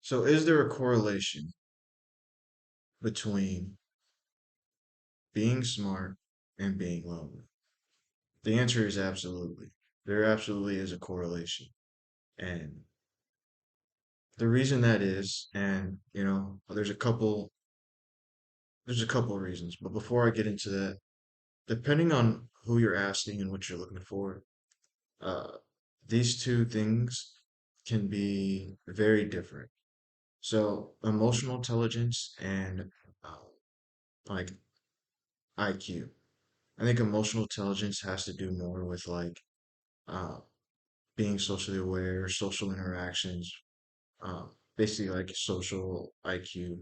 So, is there a correlation between being smart and being lonely? The answer is absolutely. There absolutely is a correlation. And the reason that is, and there's a couple of reasons, but before I get into that, depending on who you're asking and what you're looking for, uh, these two things can be very different. So, emotional intelligence and uh, like IQ. I think emotional intelligence has to do more with like uh, being socially aware, social interactions, basically like social IQ.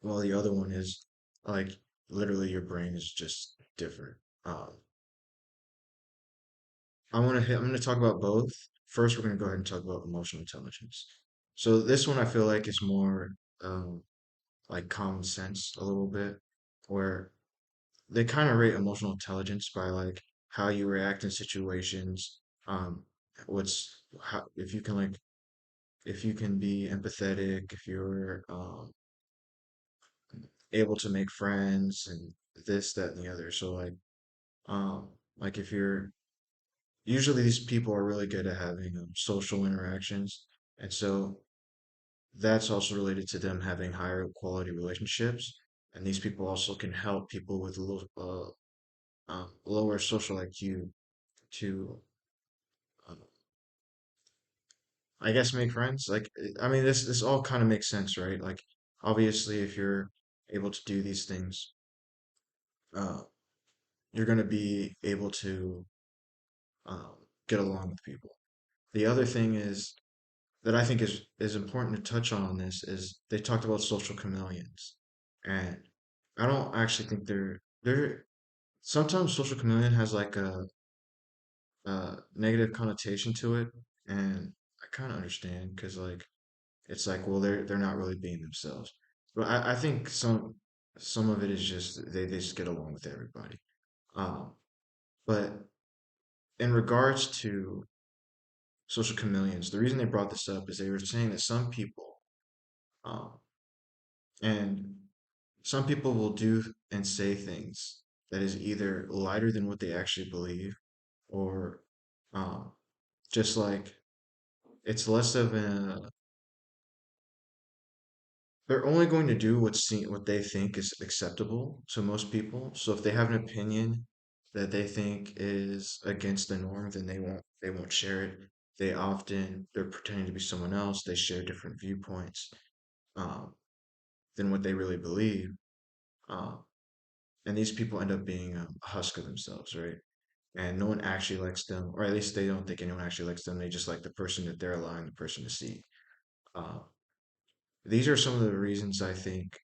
While the other one is like literally your brain is just different. Um, I'm gonna talk about both. First, we're gonna go ahead and talk about emotional intelligence. So this one I feel like is more um, like common sense a little bit, where they kind of rate emotional intelligence by like how you react in situations, um, if you can if you can be empathetic, if you're able to make friends and this, that, and the other. So um, like if you're usually these people are really good at having social interactions, and so that's also related to them having higher quality relationships. And these people also can help people with lower social IQ to, uh, I guess, make friends. Like, I mean, this all kind of makes sense, right? Like, obviously, if you're able to do these things, uh, you're going to be able to um, get along with people. The other thing is that I think is important to touch on this is they talked about social chameleons, and I don't actually think they're sometimes social chameleon has like a negative connotation to it, and I kind of understand because like it's like well they're not really being themselves, but I think some of it is just they just get along with everybody. Um, but in regards to social chameleons, the reason they brought this up is they were saying that um, and some people will do and say things that is either lighter than what they actually believe, or um, just like it's less of a they're only going to do what they think is acceptable to most people. So if they have an opinion that they think is against the norm, then they won't share it. They're pretending to be someone else. They share different viewpoints um, than what they really believe. Um, and these people end up being a husk of themselves, right? And no one actually likes them, or at least they don't think anyone actually likes them. They just like the person that they're allowing the person to see. Uh, these are some of the reasons I think,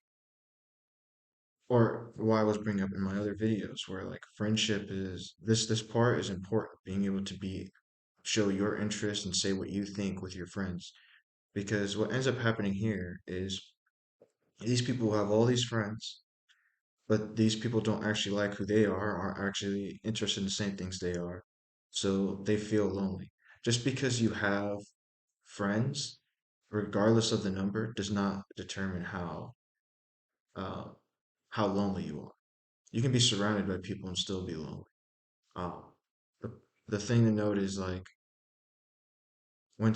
or why I was bringing up in my other videos, where like friendship is this part is important. Being able to show your interest and say what you think with your friends, because what ends up happening here is these people have all these friends, but these people don't actually like who they are, aren't actually interested in the same things they are. So they feel lonely. Just because you have friends, regardless of the number, does not determine uh, how lonely you are. You can be surrounded by people and still be lonely. Um, the, the thing to note is like when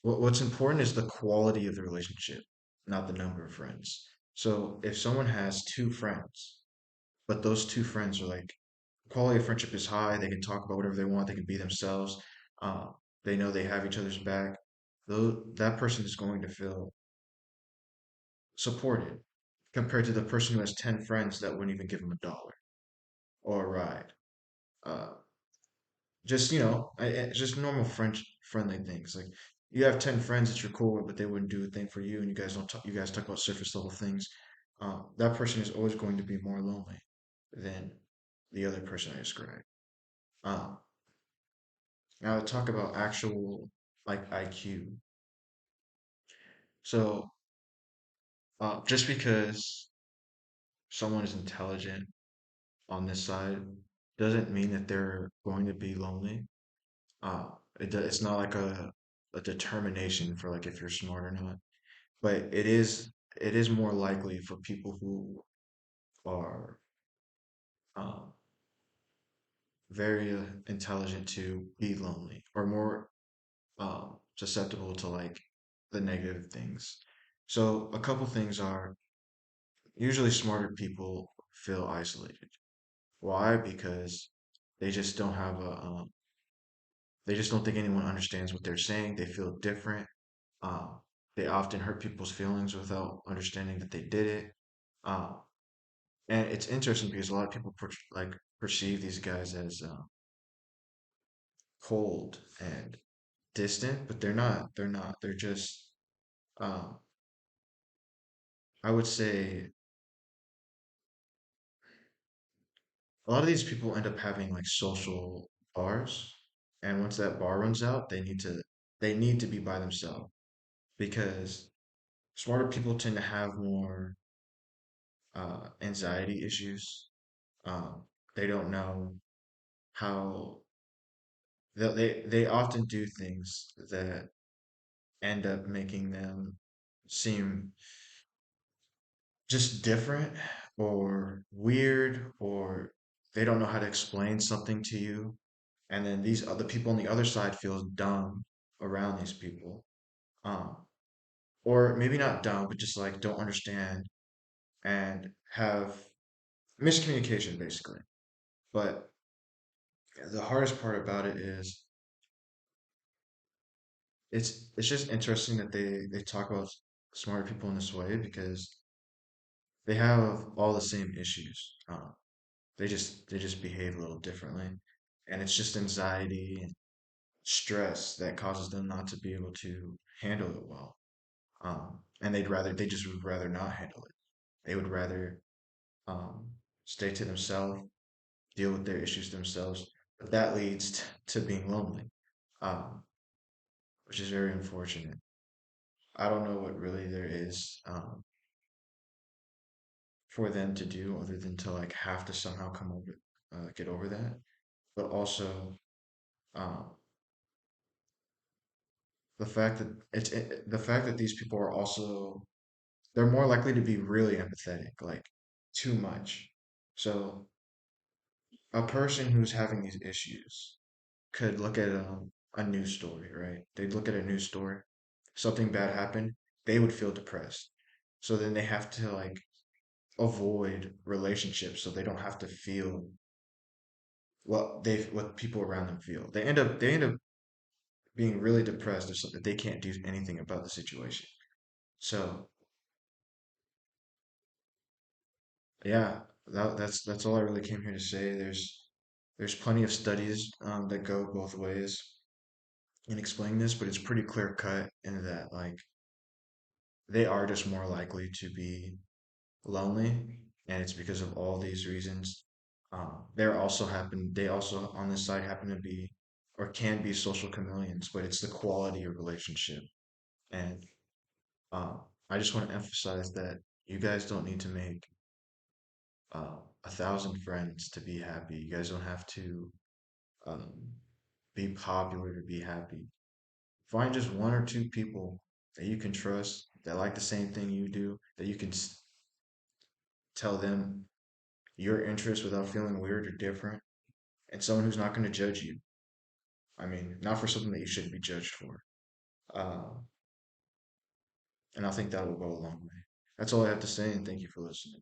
what's important is the quality of the relationship, not the number of friends. So if someone has two friends, but those two friends are like quality of friendship is high. They can talk about whatever they want. They can be themselves. Uh, they know they have each other's back. Though that person is going to feel supported compared to the person who has 10 friends that wouldn't even give them $1 or a ride. Uh, just just normal friendly things. Like you have 10 friends that you're cool with, but they wouldn't do a thing for you, and you guys don't talk. You guys talk about surface level things. That person is always going to be more lonely than the other person I described. Um, Now to talk about actual like IQ. So just because someone is intelligent on this side doesn't mean that they're going to be lonely. Uh, it's not like a determination for like if you're smart or not. But it is more likely for people who are um, very intelligent to be lonely or more susceptible to like the negative things. So a couple things are usually smarter people feel isolated. Why? Because they just don't have a they just don't think anyone understands what they're saying. They feel different. Um, they often hurt people's feelings without understanding that they did it. Um, and it's interesting because a lot of people like perceive these guys as cold and distant, but they're not. They're not. They're just um, I would say a lot of these people end up having like social bars, and once that bar runs out, they need to be by themselves because smarter people tend to have more anxiety issues. Um, they don't know how they often do things that end up making them seem just different or weird, or they don't know how to explain something to you. And then these other people on the other side feel dumb around these people. Um, or maybe not dumb, but just like don't understand and have miscommunication basically. But the hardest part about it is it's just interesting that they talk about smart people in this way because they have all the same issues. They just behave a little differently, and it's just anxiety and stress that causes them not to be able to handle it well. And they just would rather not handle it. They would rather um, stay to themselves, deal with their issues themselves. But that leads to being lonely, um, which is very unfortunate. I don't know what really there is for them to do other than to like have to somehow get over that. But also um, the fact that these people are also they're more likely to be really empathetic, like too much. So a person who's having these issues could look at a news story, right? They'd look at a news story, something bad happened, they would feel depressed. So then they have to like avoid relationships so they don't have to feel what people around them feel. They end up being really depressed if they can't do anything about the situation. So yeah, that's all I really came here to say. There's plenty of studies that go both ways in explaining this, but it's pretty clear cut in that like they are just more likely to be lonely, and it's because of all these reasons. They also on this side happen to be or can be social chameleons, but it's the quality of relationship. And um, I just want to emphasize that you guys don't need to make 1,000 friends to be happy. You guys don't have to um, be popular to be happy. Find just one or two people that you can trust that like the same thing you do, that you can tell them your interests without feeling weird or different, and someone who's not going to judge you. I mean, not for something that you shouldn't be judged for. Uh, and I think that will go a long way. That's all I have to say, and thank you for listening.